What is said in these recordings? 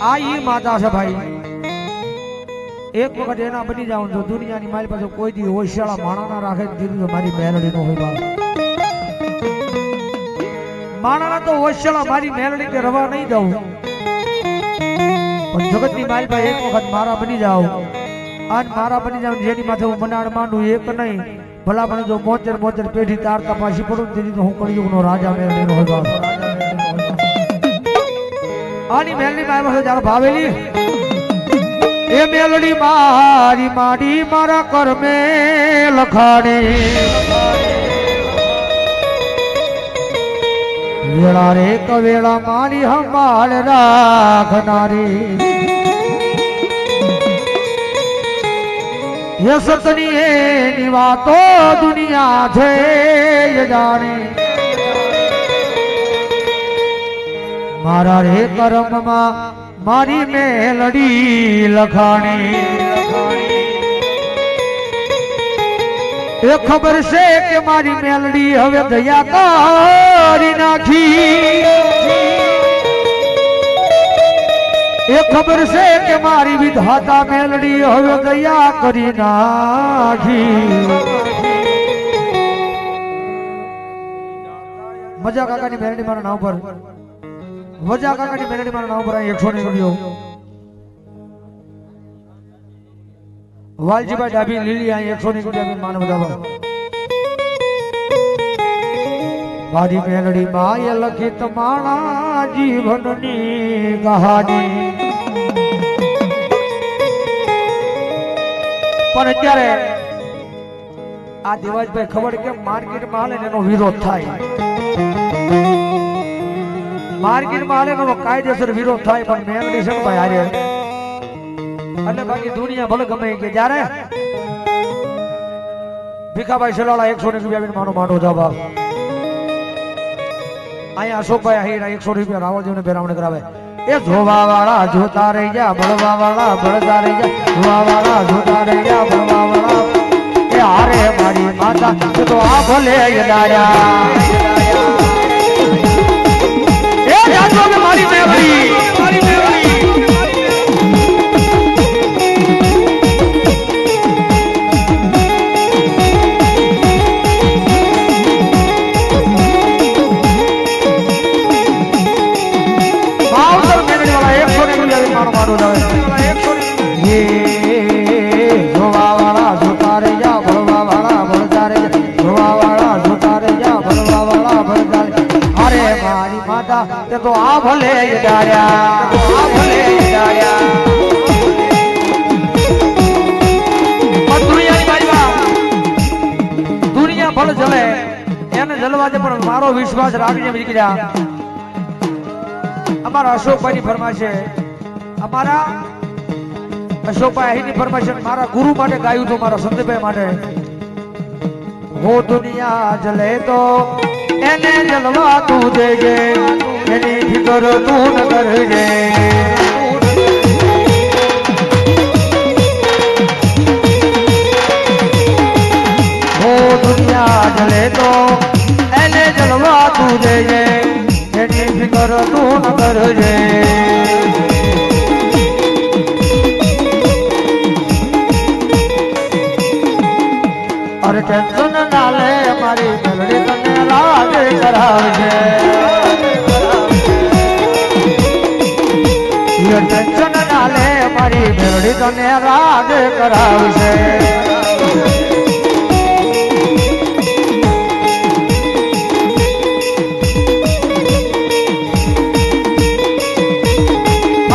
આ ઈ માતા છે ભાઈ એક વખત એના બની જાવ જો દુનિયાની મારી પાસે કોઈ દી હોશિયાળા માણા ના રાખે દીધું તો મારી મેલડી નો હોય બાપ માણા તો હોશિયાળા મારી મેલડી કે રવા નહીં દઉં પણ જગતની મારી પાસે એક વખત મારા બની જાવ આજ મારા બની જાવ જેની માથે હું મનાડ માંડું એક નહીં ભલા મને જો મોચર મોચર પેઢી તારતા પાછી પડું દીધી તો હું કળિયુગ નો રાજા મેલડી નો હોય બાપ આની મેલડી મારી પાસે જાણ ભાવેલી એ મેલડી મારી માડી મારા કર્મે લખાણે વેળા રે કવેળા મારી હંભાળ રાખનારી એ સતની એની વાતો દુનિયા છે જાણે મારા રે કર્મમાં મારી મેલડી લખાણી એ ખબર છે કે મારી મેલડી હવે દયા કરી નાખી એ ખબર છે કે મારી વિધાતા મેલડી હવે દયા કરી નાખી મજા કાકાની મેલડી મારા નામ પર વજા કાકાની મેલડી મારા નામ પર 100 નીકળ્યો વાલજીભાઈ ડાભી લીલી આ 100 નીકળ્યો માનવ દાવા મારી મેલડી માય લખી તમારા જીવનની કહાની પણ અત્યારે આ દેવાજભાઈ ખબર કે માર્કેટમાં હાલે એનો વિરોધ થાય માર્કેટમાં હાલે એનો કાયદેસર વિરોધ થાય પણ મેલડી છે ભાઈ હારે એટલે બાકી દુનિયા ભલે ગમે કે જ્યારે ભીખાભાઈ સલાળા 100 રૂપિયા માનો માંડો જવાબ અહીંયા અશોકભાઈ હીરા 100 રૂપિયા રાવળજીને બેરામણ કરાવે એ જોવા વાળા જોતા રહી જા બળવા વાળા બળતા રહી જા જોવા વાળા જોતા રહી જા બળવા વાળા એ હારે મારી માતા તો આ ભલે યદાયા એ જાજો કે મારી મેલડી તો આ ભલે દુનિયા ભલે જલે એને જલવા દે પણ મારો વિશ્વાસ રાખીને નીકળ્યા અમારા અશોકભાઈ ની ફરમાશે અમારા અશોકભાઈ અહીંની ફરમાશે મારા ગુરુ માટે ગાયું હતું મારા સંતભાઈ માટે હો દુનિયા જલે તો એને જલવા તું દેજે એની ફિકર તું ન કરજે હો દુનિયા જલે તો એને જલવા તું દેજે એની ફિકર તું ન કરજે અરે ટેન્શન ના લે મારી મેલડી તને રાજ કરાવજે ટેન્શન ના લે મારી મેલડી તને રાજ કરાવશે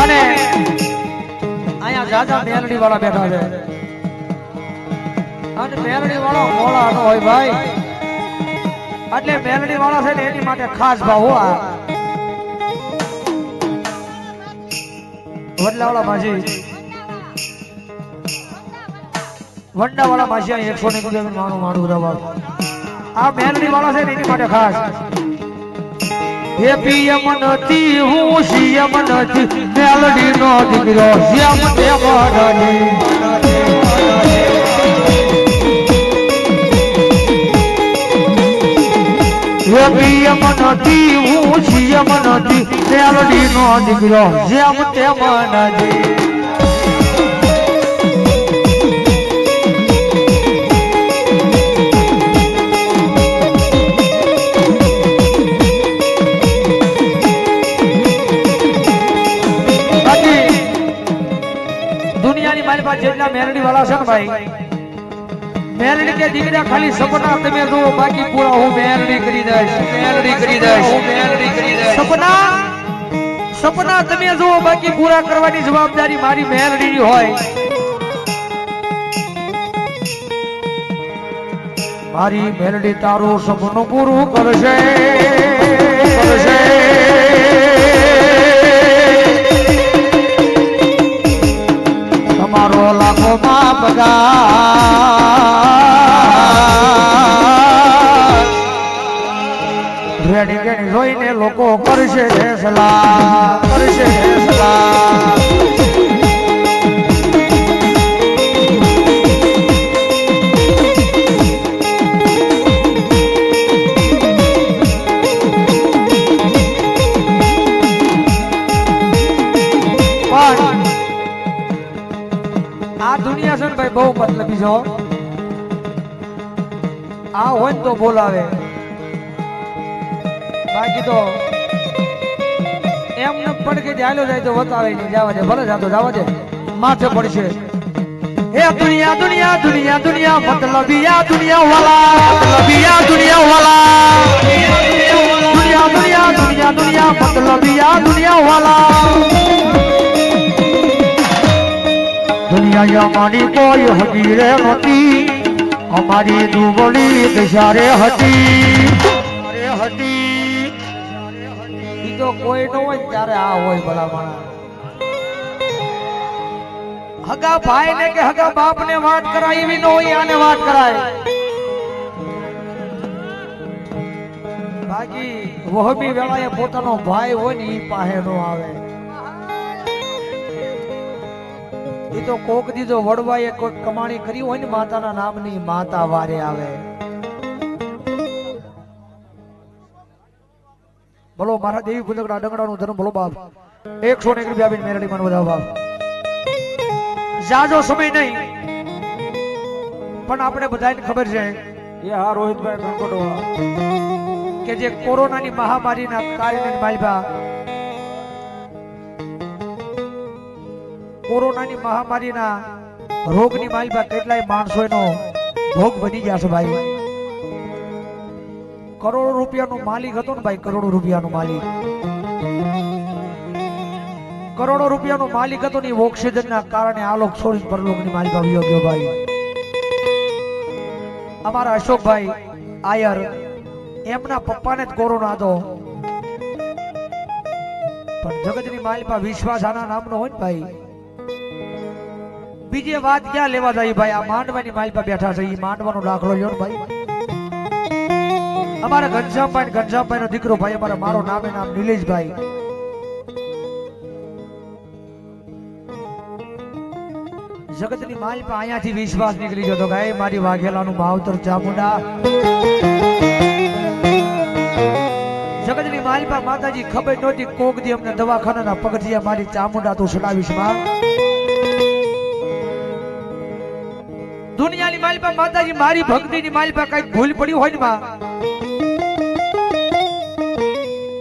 અને અહીંયા જાજા મેલડી વાળા બેઠા છે અને મેલડી વાળો મોળા નો હોય ભાઈ એટલે મેલડી વાળા છે ને એની માટે ખાસ ભાવ હોય વડલાવાળા માજી વંડાવાળા માજી 100 ની ગુજાર માણું માણું રવા આ મેલડી વાળા છે ને એની માટે ખાસ હે પીએમ નથી હું સીએમ નથી મેલડી નો દીકરો સીએમ તે મડની પીએમ નથી હું હું જીયમ નથી મેલડી નો દીકરો જેમ તેમ નથી મારી પાસે જેટલા મેલડી વાળા છે ને ભાઈ મેલડી કે દીકરા ખાલી સપના તમે જુઓ બાકી પૂરા હું મેલડી કરી દઈશ સપના તમે જુઓ બાકી પૂરા કરવાની જવાબદારી મારી મેલડીની હોય મારી મેલડી તારું સપનું પૂરું કરશે તમારો લાખો માં પગાર રેડી ગણી જોઈને લોકો કરશે સલાહ આ દુનિયા છે ને ભાઈ બહુ મતલબી છો આ હોય ને તો બોલાવે બાકી તો એમને પડકે ચાલ્યો જાય તો બતાવે નહીં જવા દે ભલે જાતો જવા દે માથે પડશે હે દુનિયા દુનિયા દુનિયા દુનિયા મતલબિયા દુનિયા વાલા દુનિયા દુનિયા દુનિયા દુનિયા મતલબિયા દુનિયા વાલા દુનિયા મારી કોઈ હકીરે નહોતી અમારી દુબળી દશારે હતી ઈ તો કોઈ ન હોય ત્યારે આ હોય ભલા માણા હગા ભાઈ ને કે હગા બાપ ને વાત કરાય એવી ન હોય આને વાત કરાય બાકી વહમી વેળાએ પોતાનો ભાઈ હોય ને ઈ પાસે નો આવે તો કોક દીધો વડવાએ કોઈ કમાણી કરી હોય ને માતાના નામની માતા વારે આવે બોલો મારા દેવી ભૂલકડા ડંગડાનું ધર્મ બોલો બાપ 101 રૂપિયા આપીને મેરડી માં વધાવો બાપ જાજો સમય નહીં પણ આપણે બધાને ખબર છે એ હા રોહિતભાઈ રણકોટવા કે જે કોરોનાની મહામારીના કારણે માલબા કોરોનાની મહામારીના રોગની માલબા કેટલાય માણસોનો ભોગ બની ગયા છે ભાઈ કરોડો રૂપિયાનો માલિક હતો ને ભાઈ કરોડો રૂપિયાનો માલિક હતો ને ઓક્સિજનના કારણે આલોક છોડી પરલોકની માલિક આવ્યો ગયો ભાઈ અમારા અશોકભાઈ આયર એમના પપ્પાને જ કોરોના હતો પણ જગતની માલિકા વિશ્વાસ આના નામનો હોય ને ભાઈ બીજી વાત ક્યાં લેવા જાય ભાઈ આ માંડવાની માલિકા બેઠા છે એ માંડવાનો દાખલો લ્યો ને ભાઈ અમારા ઘનશ્યામભાઈ નો દીકરો ભાઈ અમારા મારો નામે નામ નિલેશભાઈ જગતની માલિકા અહીંયાથી વિશ્વાસ નીકળી ગયો તો ગાય મારી વાઘેલાનું માવતર ચામુંડા જગતની માલિકા માતાજી ખબર નહોતી કોક દી અમને દવાખાનાના પગથિયા મારી ચામુંડા તું સડાવીશ માં દુનિયાની માલિકા માતાજી મારી ભક્તિની માલિકા કઈ ભૂલ પડી હોય ને માં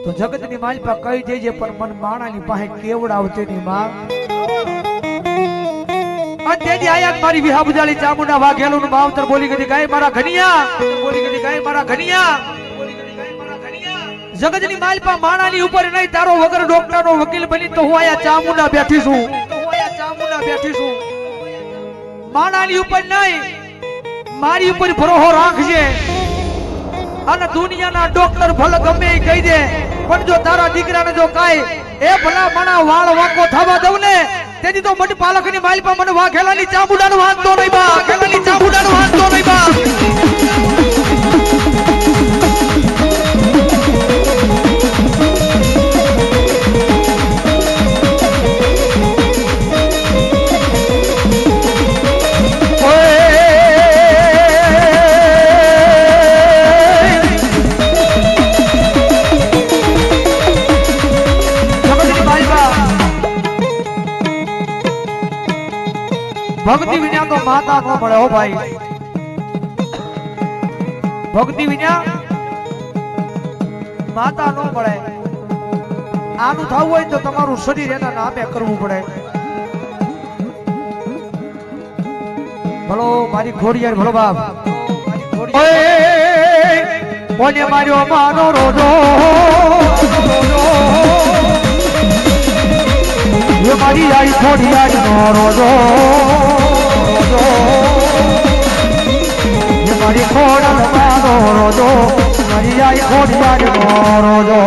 તો જગતની માલિકા કહી દેજે પણ મન માણાની પાસે કેવડાવતી ની માં અંતેજી આયા મારી વિહા બુજાળી ચામુંડા વાઘેલું માવતર બોલી ગઈ ગાય મારા ઘનિયા જગતની માલિકા માણાની ઉપર નહીં તારો વગર ડોક્ટરનો વકીલ બની તો હું આયા ચામુંડા બેઠી છું માણાની ઉપર નહીં મારી ઉપર ભરોસો રાખજે અને દુનિયાના ડોક્ટર ભલે ગમે એ કહી દે પણ જો તારા દીકરાને જો કાય એ ભલા માણા વાળ વાંકો થવા દઉં ને તેથી તો મોટી પાલકની માલિકા મને વાઘેલાની ચામુંડાનો વાંધો નહીં બા ભક્તિ વિના તો માતા ન મળે હો ભાઈ ભક્તિ વિના માતા ન મળે આનું થવું હોય તો તમારું શરીર એના નામે કરવું પડે ભલો મારી ખોડિયાર ભલો બાપ કોને માર્યો માનો રોજો એ મારી આઈ ખોડિયાર નો રોજો એ મારી ખોડલ માનો રોજો મારી આઈ ખોડિયાર નો રોજો